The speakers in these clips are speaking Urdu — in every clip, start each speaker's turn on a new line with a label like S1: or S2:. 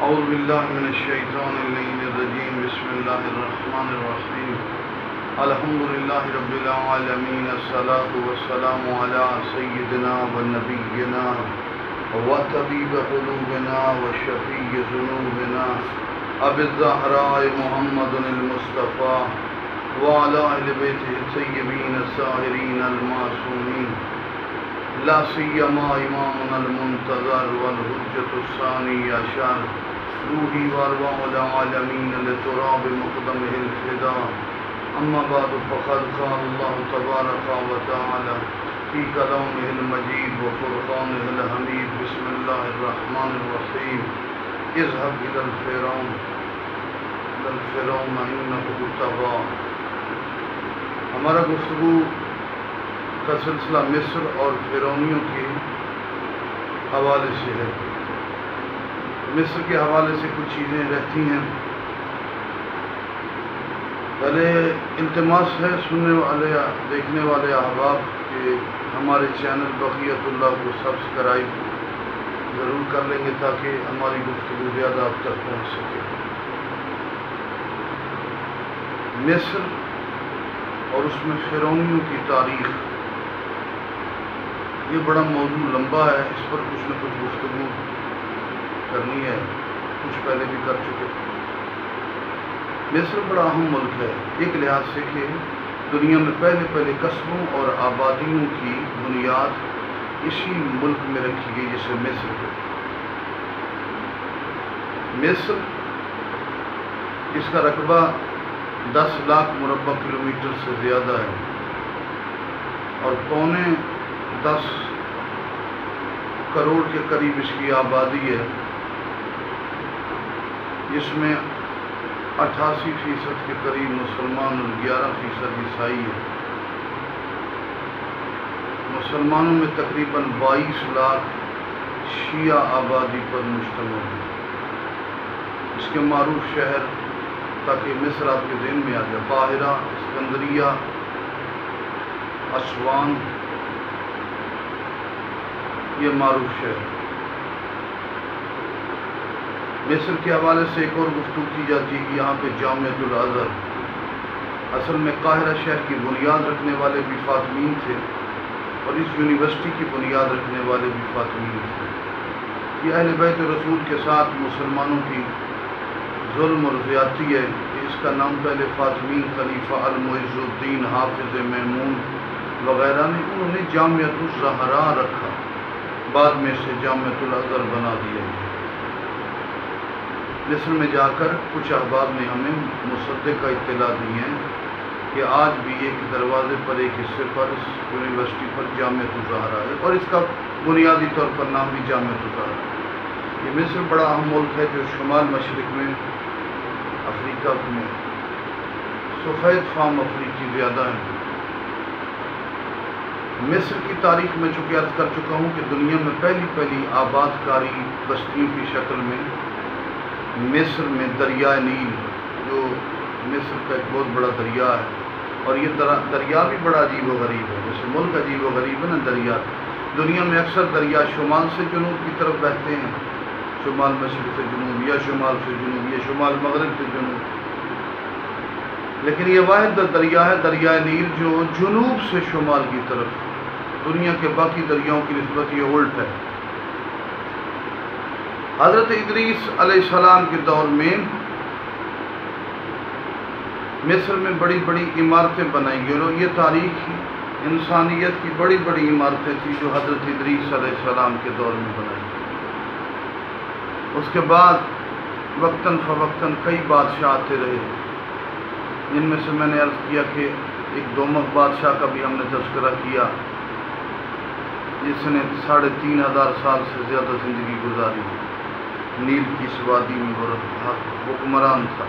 S1: اعوذ باللہ من الشیطان الرجیم بسم اللہ الرحمن الرحیم الحمدللہ رب العالمین الصلاة والسلام علی سیدنا و نبینا و طبیب قلوبنا و شفیع ذنوبنا ابی الزہراء محمد المصطفیٰ وعلی اہل بیتہ الطیبین الطاہرین المعصومین لا سیما امامنا المنتظر والحجة الثانی عشر روحی وارواح العالمین لتراب مقدمہ الفدا اما بعد فقد قال اللہ تبارک و تعالی فی کلامہ المجید و فرقانہ الحمید بسم اللہ الرحمن الرحیم اذهب الى الفرعون انه طغى۔ ہمارا گفتگو کا سلسلہ مصر اور فرعونیوں کے حوالے سے ہے۔ مصر کے حوالے سے کچھ چیزیں رہتی ہیں۔ پہلے التماس ہے سننے والے دیکھنے والے احباب کہ ہمارے چینل بقیت اللہ کو سبسکرائب ضرور کر لیں گے تاکہ ہماری گفتگو زیادہ آپ تک پہنچ سکے۔ مصر اور اس میں فرعونیوں کی تاریخ، یہ بڑا موضوع لمبا ہے، اس پر کچھ نہ کچھ گفتگو کرنی ہے، کچھ پہلے بھی کر چکے۔ مصر بڑا اہم ملک ہے ایک لحاظ سے کہ دنیا میں پہلے قصبوں اور آبادیوں کی بنیاد اسی ملک میں رکھی گئی جسے مصر ہے۔ مصر اس کا رقبہ 10 لاکھ مربع کلومیٹر سے زیادہ ہے اور 9.25 کروڑ کے قریب اس کی آبادی ہے، جس میں 88% کے قریب مسلمان اور 11% عیسائی ہے۔ مسلمانوں میں تقریباً 22 لاکھ شیعہ آبادی پر مشتمل ہے۔ اس کے معروف شہر، تاکہ مصر آپ کے ذہن میں آ جائے، قاہرہ، اسکندریہ، اسوان، یہ معروف شہر۔ مصر کے حوالے سے ایک اور گفتگو کی جاتی ہے کہ یہاں پہ جامعۃ الازہر، اصل میں قاہرہ شہر کی بنیاد رکھنے والے بھی فاطمین تھے اور اس یونیورسٹی کی بنیاد رکھنے والے بھی فاطمین تھے۔ یہ اہل بیت رسول کے ساتھ مسلمانوں کی ظلم اور زیادتی ہے کہ اس کا نام پہلے فاطمین خلیفہ المعز الدین حافظ میمون وغیرہ نے انہوں نے جامعۃ الزہراء رکھا، بعد میں سے جامعۃ الازہر بنا دیا۔ مصر میں جا کر کچھ احباب نے ہمیں مصدقہ اطلاع دی ہیں کہ آج بھی ایک دروازے پر ایک حصے پر اس یونیورسٹی پر جامعۃ الزہراء ہے اور اس کا بنیادی طور پر نام بھی جامعۃ الزہراء ہے۔ یہ مصر بڑا اہم ملک ہے جو شمال مشرق میں افریقہ میں سفید فام افریقی زیادہ ہیں۔ مصر کی تاریخ میں چونکہ عرض کر چکا ہوں کہ دنیا میں پہلی آباد کاری بستیوں کی شکل میں مصر میں دریائے نیل، جو مصر کا ایک بہت بڑا دریا ہے اور یہ دریا بھی بڑا عجیب و غریب ہے، جیسے ملک عجیب و غریب ہے نا دریا۔ دنیا میں اکثر دریا شمال سے جنوب کی طرف بہتے ہیں، شمال مشرق سے جنوب یا شمال سے جنوب یا شمال مغرب سے جنوب، لیکن یہ واحد دریا ہے دریائے نیل جو جنوب سے شمال کی طرف، دنیا کے باقی دریاؤں کی نسبت یہ الٹ ہے۔ حضرت ادریس علیہ السلام کے دور میں مصر میں بڑی عمارتیں بنائی گئی اور یہ تاریخ انسانیت کی بڑی عمارتیں تھیں جو حضرت ادریس علیہ السلام کے دور میں بنائی گئی۔ اس کے بعد وقتاً فوقتاً کئی بادشاہ آتے رہے، جن میں سے میں نے عرض کیا کہ ایک دومک بادشاہ کا بھی ہم نے تذکرہ کیا جس نے 3500 سال سے زیادہ زندگی گزاری، نیل کی اس وادی میں حکمران تھا۔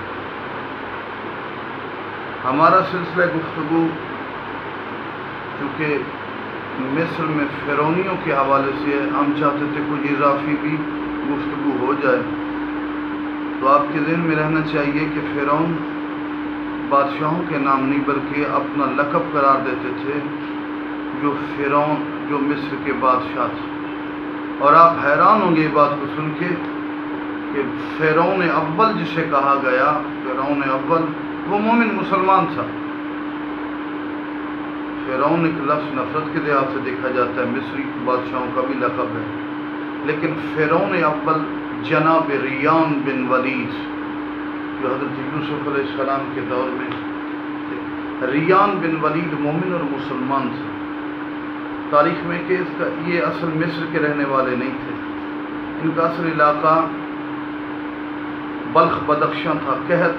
S1: ہمارا سلسلہ گفتگو چونکہ مصر میں فرعونیوں کے حوالے سے ہم چاہتے تھے کچھ اضافی بھی گفتگو ہو جائے، تو آپ کے ذہن میں رہنا چاہیے کہ فرعون بادشاہوں کے نام نہیں بلکہ اپنا لقب قرار دیتے تھے، جو فرعون جو مصر کے بادشاہ تھے۔ اور آپ حیران ہوں گے یہ بات کو سن کے کہ فرعون اول جسے کہا گیا، فرعون اول وہ مومن مسلمان تھا۔ فرعون ایک لفظ نفرت کے لحاظ سے دیکھا جاتا ہے، مصری بادشاہوں کا بھی لقب ہے، لیکن فرعون اول جناب ریان بن ولید جو حضرت یوسف علیہ السلام کے دور میں، ریان بن ولید مومن اور مسلمان تھے۔ تاریخ میں کہ یہ اصل مصر کے رہنے والے نہیں تھے، ان کا اصل علاقہ بلخ بدخشاں تھا۔ قحط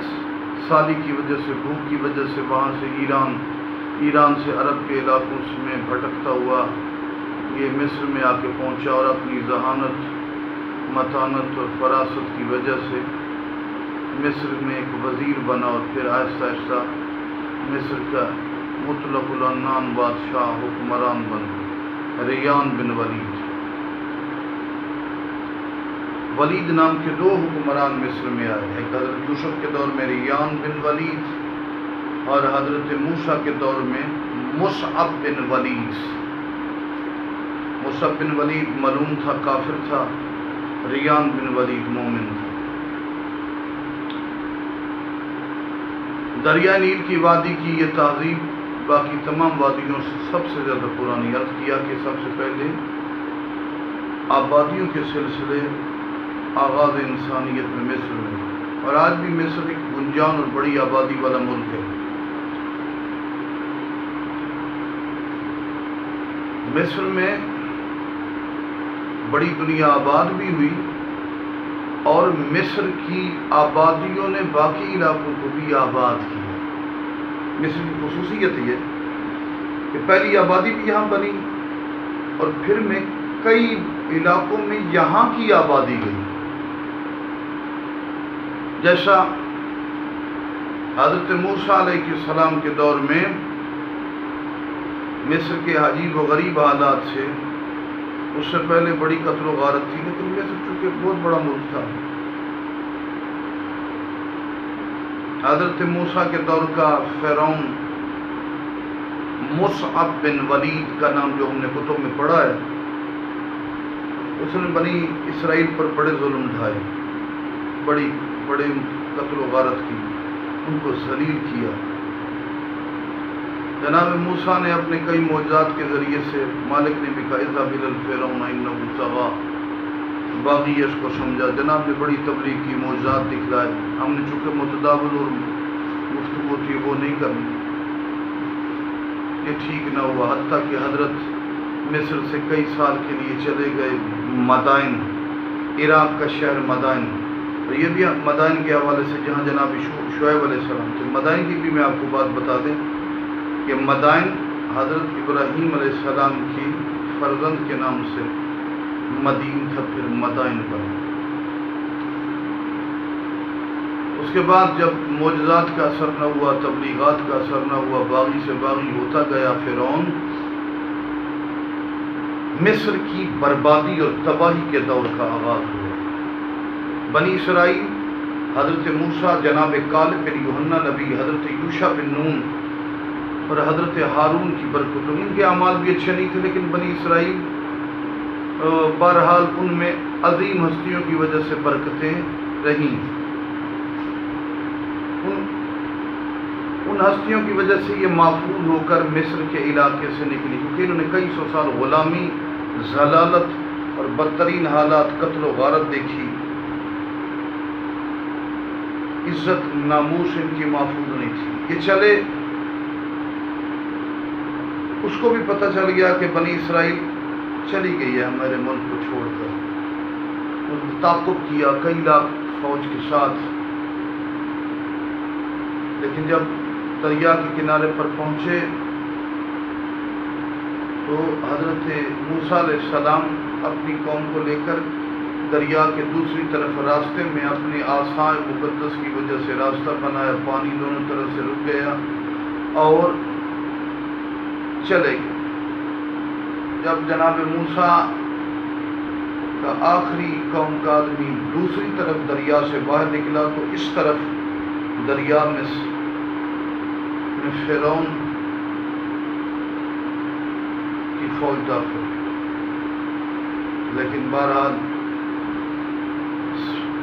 S1: سالی کی وجہ سے، بھوک کی وجہ سے وہاں سے ایران سے عرب کے علاقوں میں بھٹکتا ہوا یہ مصر میں آ کے پہنچا، اور اپنی ذہانت، متانت اور فراست کی وجہ سے مصر میں ایک وزیر بنا، اور پھر آہستہ آہستہ مصر کا مطلق العنان بادشاہ حکمران بن گیا، ریان بن ولید۔ ولید نام کے دو حکمران مصر میں آئے، ایک حضرت یوسف کے دور میں ریان بن ولید، اور حضرت موسیٰ کے دور میں مصعب بن ولید۔ مصعب بن ولید ملعون تھا، کافر تھا، ریان بن ولید مومن تھا۔ دریائے نیل کی وادی کی یہ تہذیب باقی تمام وادیوں سے سب سے زیادہ پرانی۔ عرض کیا کہ سب سے پہلے آبادیوں کے سلسلے آغاز انسانیت میں مصر میں، اور آج بھی مصر ایک گنجان اور بڑی آبادی والا ملک ہے۔ مصر میں بڑی دنیا آباد بھی ہوئی، اور مصر کی آبادیوں نے باقی علاقوں کو بھی آباد کیا۔ مصر کی خصوصیت یہ کہ پہلی آبادی بھی یہاں بنی، اور پھر میں کئی علاقوں میں یہاں کی آبادی گئی۔ جیسا حضرت موسیٰ علیہ السلام کے دور میں مصر کے عجیب و غریب حالات سے، اس سے پہلے بڑی قتل و غارت تھی، لیکن مصر چونکہ بہت بڑا ملک تھا۔ حضرت موسیٰ کے دور کا فرعون مصعب بن ولید کا نام جو ہم نے کتب میں پڑھا ہے، اس نے بنی اسرائیل پر بڑے ظلم ڈھائے، بڑے قتل و غارت کی، ان کو ذلیل کیا۔ جناب موسیٰ نے اپنے کئی معجزات کے ذریعے سے، مالک نے بھی کہا اذهب الى الفرعون انه طغى، باغی اس کو سمجھا۔ جناب نے بڑی تبلیغ کی، معجزات دکھلائے۔ ہم نے چونکہ متداول اور گفتگو تھی وہ نہیں کرنی، یہ ٹھیک نہ ہوا، حتیٰ کہ حضرت مصر سے کئی سال کے لیے چلے گئے مدائن، عراق کا شہر مدائن، اور یہ بھی مدائن کے حوالے سے جہاں جناب شعیب علیہ السلام تھے۔ مدائن کی بھی میں آپ کو بات بتا دیں کہ مدائن حضرت ابراہیم علیہ السلام کی فرزند کے نام سے مدین تھا، پھر مدائن بنا۔ اس کے بعد جب معجزات کا اثر نہ ہوا، تبلیغات کا اثر نہ ہوا، باغی سے باغی ہوتا گیا فرعون، مصر کی بربادی اور تباہی کے دور کا آغاز ہوا۔ بنی اسرائیل، حضرت موسیٰ، جناب کالب بن یوحنا نبی، حضرت یوشع بن نون اور حضرت ہارون کی برکتوں، ان کے اعمال بھی اچھے نہیں تھے، لیکن بنی اسرائیل بہرحال ان میں عظیم ہستیوں کی وجہ سے برکتیں رہیں۔ ان ہستیوں کی وجہ سے یہ محفوظ ہو کر مصر کے علاقے سے نکلی، کیونکہ انہوں نے کئی سو سال غلامی، ذلالت اور بدترین حالات، قتل و غارت دیکھی۔ عزت ناموس ان کی محفوظ نہیں تھی۔ یہ چلے، اس کو بھی پتہ چل گیا کہ بنی اسرائیل چلی گئی ہے ہمارے ملک کو چھوڑ کر، انہوں نے تعاقب کیا کئی لاکھ فوج کے ساتھ، لیکن جب دریا کے کنارے پر پہنچے تو حضرت موسیٰ علیہ السلام اپنی قوم کو لے کر دریا کے دوسری طرف راستے میں اپنے عصائے مقدس کی وجہ سے راستہ بنایا، پانی دونوں طرف سے رک گیا اور چلے گئے۔ جب جناب موسیٰ کا آخری قوم کا آدمی دوسری طرف دریا سے باہر نکلا تو اس طرف دریا میں فرعون کی فوج داخل، لیکن بہرحال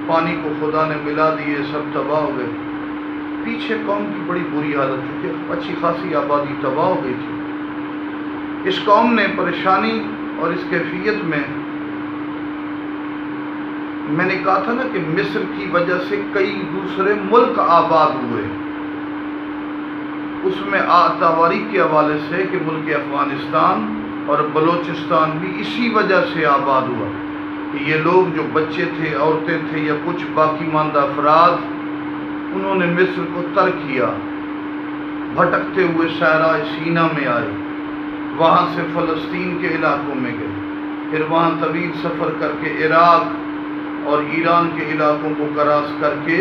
S1: پانی کو خدا نے ملا دیے، سب تباہ ہو گئے۔ پیچھے قوم کی بڑی بری حالت، چونکہ اچھی خاصی آبادی تباہ ہو گئی تھی۔ اس قوم نے پریشانی اور اس کیفیت میں نے کہا تھا نا کہ مصر کی وجہ سے کئی دوسرے ملک آباد ہوئے، اس میں تواریخ کے حوالے سے کہ ملک افغانستان اور بلوچستان بھی اسی وجہ سے آباد ہوا کہ یہ لوگ جو بچے تھے، عورتیں تھے یا کچھ باقی ماندہ افراد، انہوں نے مصر کو ترک کیا، بھٹکتے ہوئے صحرائے سینا میں آئے، وہاں سے فلسطین کے علاقوں میں گئے، پھر وہاں طویل سفر کر کے عراق اور ایران کے علاقوں کو کراس کر کے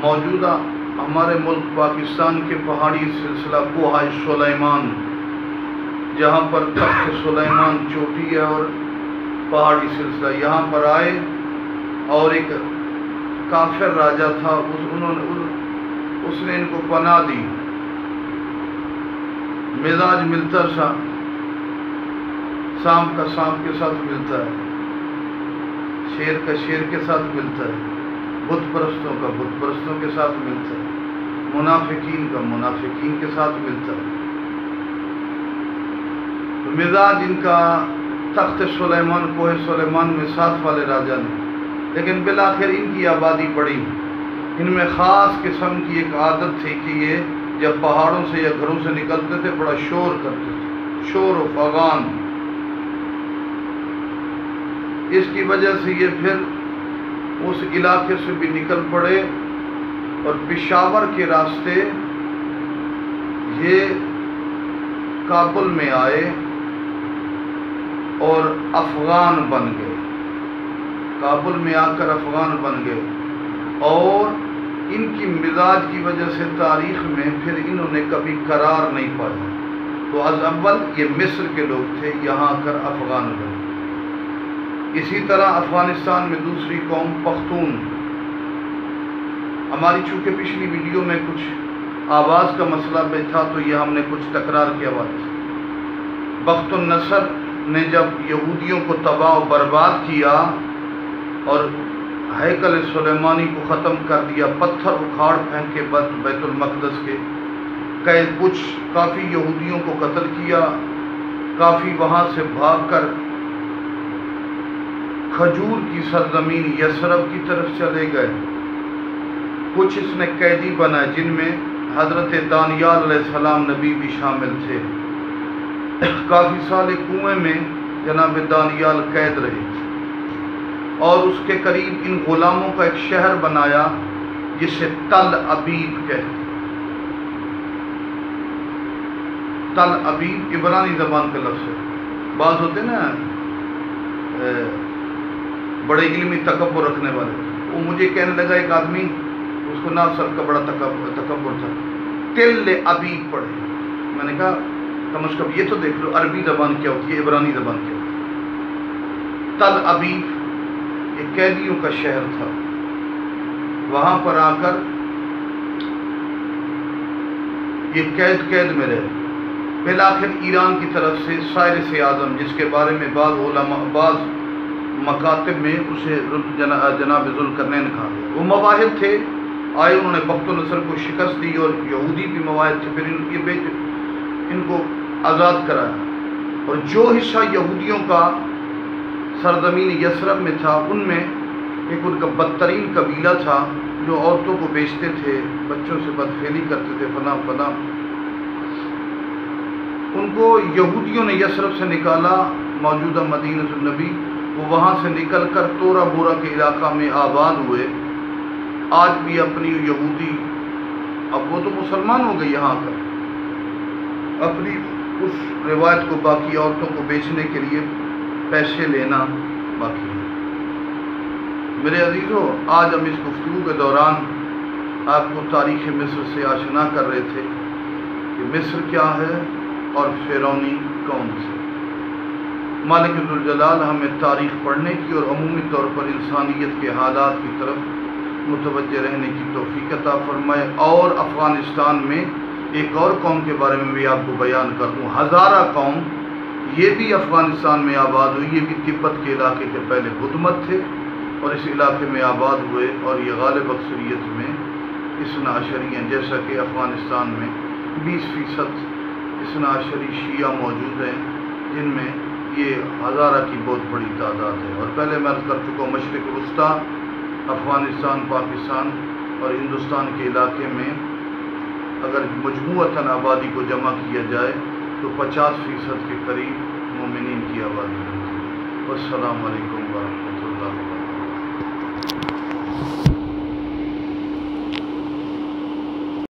S1: موجودہ ہمارے ملک پاکستان کے پہاڑی سلسلہ کوہ سلیمان، جہاں پر تخت سلیمان چوٹی ہے اور پہاڑی سلسلہ، یہاں پر آئے اور ایک کافر راجہ تھا، اس نے ان کو پناہ دی۔ مزاج ملتا تھا، سانپ کا سانپ کے ساتھ ملتا ہے، شیر کا شیر کے ساتھ ملتا ہے، بت پرستوں کا بت پرستوں کے ساتھ ملتا ہے، منافقین کا منافقین کے ساتھ ملتا ہے۔ تو مزاج ان کا تخت سلیمان کوہ سلیمان میں ساتھ والے راجہ نے، لیکن بالآخر ان کی آبادی بڑھی۔ ان میں خاص قسم کی ایک عادت تھی کہ یہ جب پہاڑوں سے یا گھروں سے نکلتے تھے بڑا شور کرتے تھے، شور و فغان۔ اس کی وجہ سے یہ پھر اس علاقے سے بھی نکل پڑے اور پشاور کے راستے یہ کابل میں آئے اور افغان بن گئے، کابل میں آ کر افغان بن گئے، اور ان کی مزاج کی وجہ سے تاریخ میں پھر انہوں نے کبھی قرار نہیں پایا۔ تو از اول یہ مصر کے لوگ تھے، یہاں آ کر افغان بنے۔ اسی طرح افغانستان میں دوسری قوم پختون، ہماری چونکہ پچھلی ویڈیو میں کچھ آواز کا مسئلہ بھی تھا تو یہ ہم نے کچھ تکرار کی آواز۔ بخت النصر نے جب یہودیوں کو تباہ و برباد کیا اور ہیکل سلیمانی کو ختم کر دیا، پتھر اکھاڑ پھینک کے بیت المقدس کے، کچھ کافی یہودیوں کو قتل کیا، کافی وہاں سے بھاگ کر کھجور کی سرزمین یثرب کی طرف چلے گئے، کچھ اس نے قیدی بنائے جن میں حضرت دانیال علیہ السلام نبی بھی شامل تھے۔ کافی سال کنویں میں جناب دانیال قید رہے اور اس کے قریب ان غلاموں کا ایک شہر بنایا جسے تل ابیب کہتے۔ تل ابیب عبرانی زبان کا لفظ ہے۔ بعض ہوتے نا بڑے علمی تکبر رکھنے والے، وہ مجھے کہنے لگا ایک آدمی، اس کو ناف صاحب کا بڑا تکبر تھا، تل ابیب پڑھے۔ میں نے کہا کم از کم یہ تو دیکھ لو عربی زبان کیا ہوتی ہے، عبرانی زبان کیا ہوتی ہے۔ تل ابیب یہ قیدیوں کا شہر تھا، وہاں پر آ کر یہ قید میں رہے۔ بالآخر ایران کی طرف سے سائرس اعظم، جس کے بارے میں بعض علماء بعض مکاتب میں اسے جناب ذوالقرنین کہا گیا، وہ مواحد تھے، آئے انہوں نے بخت النصر کو شکست دی اور یہودی بھی مواحد تھے، پھر ان کو آزاد کرایا، اور جو حصہ یہودیوں کا سرزمین یثرب میں تھا ان میں ایک ان کا بدترین قبیلہ تھا جو عورتوں کو بیچتے تھے، بچوں سے بدفعلی کرتے تھے، فلاں ان کو یہودیوں نے یثرب سے نکالا، موجودہ مدینہ النبی، وہ وہاں سے نکل کر تورا بورا کے علاقہ میں آباد ہوئے۔ آج بھی اپنی یہودی، اب وہ تو مسلمان ہو گئے، یہاں کر اپنی اس روایت کو باقی عورتوں کو بیچنے کے لیے پیسے لینا باقی ہے۔ میرے عزیزو، آج ہم اس گفتگو کے دوران آپ کو تاریخ مصر سے آشنا کر رہے تھے کہ مصر کیا ہے اور فرعونی کون سے۔ مالک ذوالجلال ہمیں تاریخ پڑھنے کی اور عمومی طور پر انسانیت کے حالات کی طرف متوجہ رہنے کی توفیق عطا فرمائے۔ اور افغانستان میں ایک اور قوم کے بارے میں بھی آپ کو بیان کر دوں، ہزارہ قوم، یہ بھی افغانستان میں آباد ہوئی، یہ بھی تبت کے علاقے کے پہلے بدھ مت تھے، اور اس علاقے میں آباد ہوئے، اور یہ غالب اکثریت میں اثنا عشری ہیں، جیسا کہ افغانستان میں 20% اثنا عشری شیعہ موجود ہیں، جن میں یہ ہزارہ کی بہت بڑی تعداد ہے۔ اور پہلے میں عرض کر چکا ہوں، مشرق وسطیٰ، افغانستان، پاکستان اور ہندوستان کے علاقے میں اگر مجموعتاً آبادی کو جمع کیا جائے تو 50% کے قریب مومنین کی آبادی ہوتی ہے۔ والسلام علیکم ورحمۃ اللہ۔